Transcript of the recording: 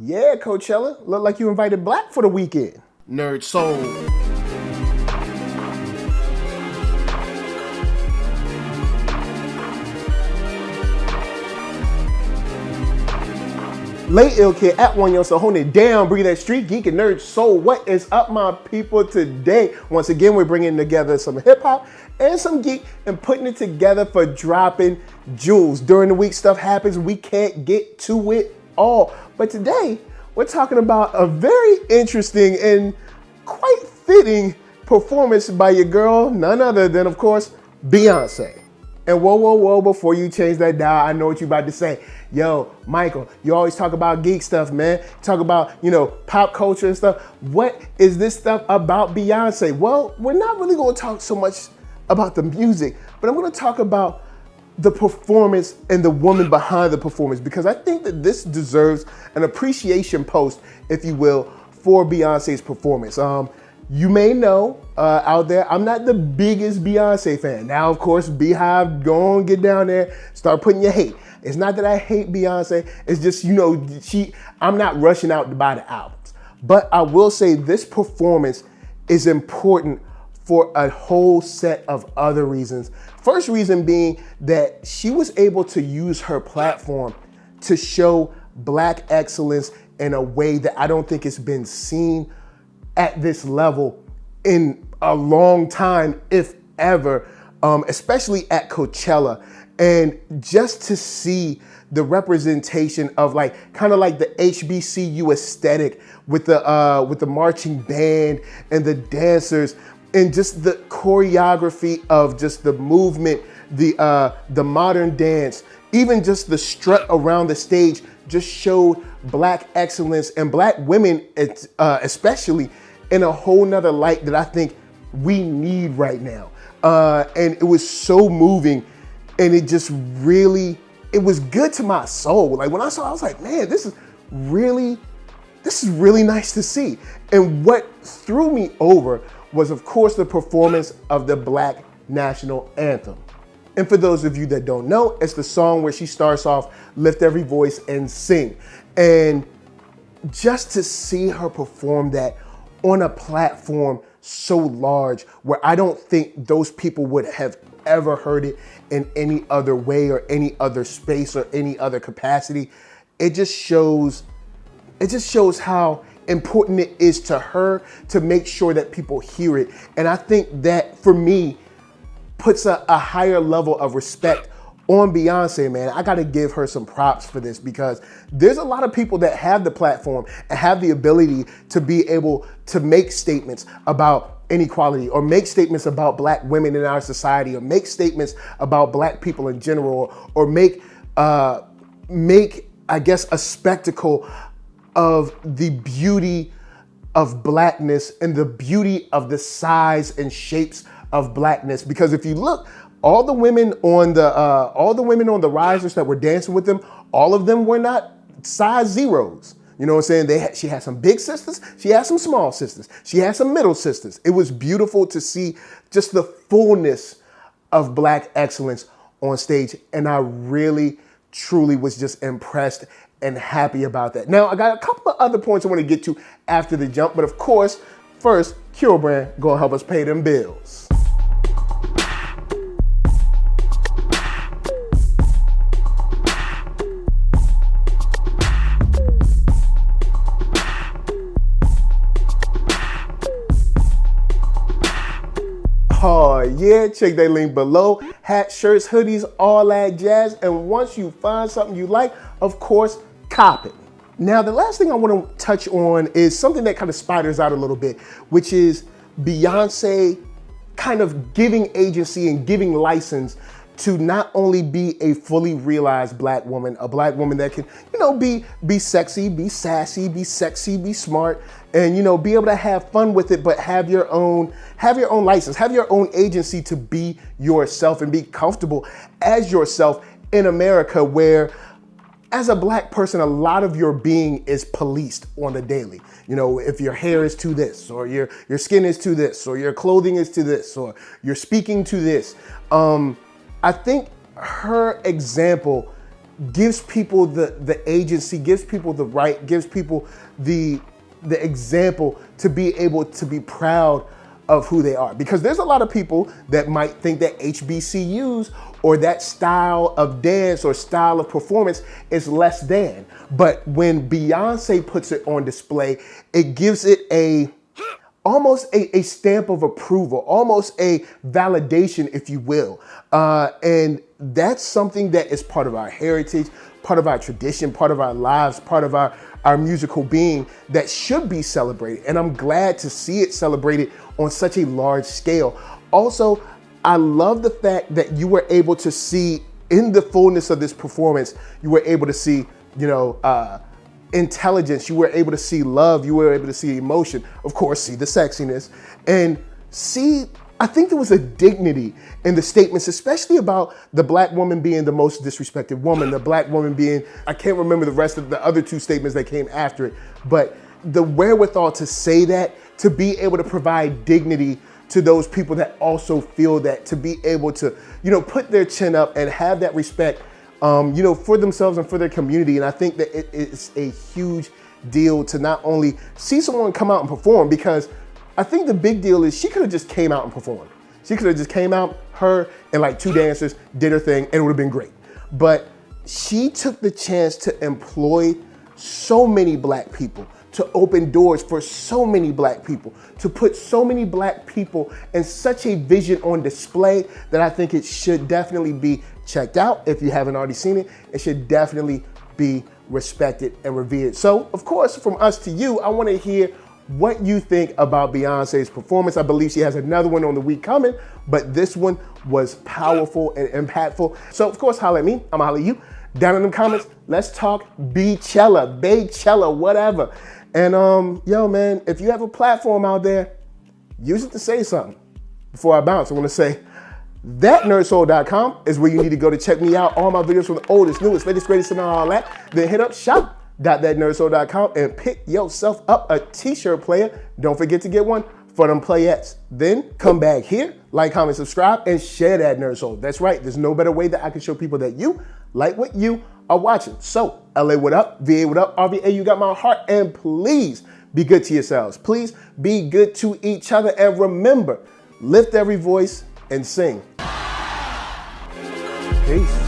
Yeah, Coachella. Look like you invited Black for the weekend. NERDSoul. Lay Ill Kid at OneYoungsta, holding it down, breathe that StreetGeek and NERDSoul. What is up, my people, today? Once again, we're bringing together some hip hop and some geek and putting it together for dropping jewels. During the week, stuff happens. We can't get to it all. But today, we're talking about a very interesting and quite fitting performance by your girl, none other than, of course, Beyonce. And whoa, before you change that dial, I know what you're about to say. Yo, Michael, you always talk about geek stuff, man. Talk about, pop culture and stuff. What is this stuff about Beyonce? Well, we're not really gonna talk so much about the music, but I'm gonna talk about the performance and the woman behind the performance, because I think that this deserves an appreciation post, if you will, for Beyonce's performance. You may know out there, I'm not the biggest Beyonce fan. Now, of course, Beehive, go on, get down there, start putting your hate. It's not that I hate Beyonce. It's just, I'm not rushing out to buy the albums. But I will say this performance is important for a whole set of other reasons. First reason being that she was able to use her platform to show Black excellence in a way that I don't think it's been seen at this level in a long time, if ever, especially at Coachella. And just to see the representation of kind of like the HBCU aesthetic with the marching band and the dancers and just the choreography of just the movement, the modern dance, even just the strut around the stage just showed Black excellence and Black women, especially, in a whole nother light that I think we need right now. And it was so moving, and it just really, it was good to my soul. Like when I saw it, I was like, man, this is really nice to see. And what threw me over was, of course, the performance of the Black National Anthem. And for those of you that don't know, it's the song where she starts off, lift every voice and sing. And just to see her perform that on a platform so large where I don't think those people would have ever heard it in any other way or any other space or any other capacity, it just shows how important it is to her to make sure that people hear it. And I think that, for me, puts a higher level of respect on Beyonce, man. I gotta give her some props for this, because there's a lot of people that have the platform and have the ability to be able to make statements about inequality, or make statements about Black women in our society, or make statements about Black people in general, or make, I guess, a spectacle of the beauty of Blackness and the beauty of the size and shapes of Blackness. Because if you look, all the women on the risers that were dancing with them, all of them were not size zeros. You know what I'm saying? She had some big sisters, she had some small sisters, she had some middle sisters. It was beautiful to see just the fullness of Black excellence on stage. And I really, truly was just impressed and happy about that. Now, I got a couple of other points I want to get to after the jump, but of course, first, KURO brand gonna help us pay them bills. Oh yeah, check that link below. Hats, shirts, hoodies, all that jazz. And once you find something you like, of course, cop it. Now, the last thing I want to touch on is something that kind of spiders out a little bit, which is Beyonce kind of giving agency and giving license to not only be a fully realized Black woman, a Black woman that can, be sexy, be sassy, be sexy, be smart, and, be able to have fun with it, but have your own license, have your own agency to be yourself and be comfortable as yourself in America, where as a Black person, a lot of your being is policed on a daily. If your hair is to this, or your skin is to this, or your clothing is to this, or you're speaking to this. I think her example gives people the agency, gives people the right, gives people the example to be able to be proud of who they are. Because there's a lot of people that might think that HBCUs or that style of dance or style of performance is less than. But when Beyonce puts it on display, it gives it almost a stamp of approval, almost a validation, if you will. And that's something that is part of our heritage, part of our tradition, part of our lives, part of our musical being that should be celebrated. And I'm glad to see it celebrated on such a large scale. Also, I love the fact that you were able to see in the fullness of this performance, you were able to see, intelligence, you were able to see love, you were able to see emotion, of course, see the sexiness, and see, I think there was a dignity in the statements, especially about the black woman being the most disrespected woman, the black woman being, I can't remember the rest of the other two statements that came after it, but the wherewithal to say that, to be able to provide dignity to those people that also feel that, to be able to, put their chin up and have that respect, for themselves and for their community. And I think that it is a huge deal to not only see someone come out and perform, because I think the big deal is she could have just came out and performed. She could have just came out, her and like two dancers did her thing, and it would have been great. But she took the chance to employ so many black people, to open doors for so many black people, to put so many black people and such a vision on display that I think it should definitely be checked out. If you haven't already seen it, it should definitely be respected and revered. So, of course, from us to you, I want to hear what you think about Beyonce's performance. I believe she has another one on the week coming, but this one was powerful and impactful. So, of course, holla at me. I'm gonna holla at you. Down in the comments, let's talk Beychella, whatever. And yo, man, if you have a platform out there, use it to say something. Before I bounce, I want to say ThatNERDSoul.com is where you need to go to check me out. All my videos from the oldest, newest, latest, greatest, and all that. Then hit up shop.ThatNERDSoul.com and pick yourself up a t-shirt player. Don't forget to get one for them playettes. Then come back here, like, comment, subscribe, and share that Nerd Soul. That's right. There's no better way that I can show people that you like what you are watching. So, LA, what up? VA, what up? RVA, you got my heart. And please be good to yourselves. Please be good to each other. And remember, lift every voice and sing. Peace.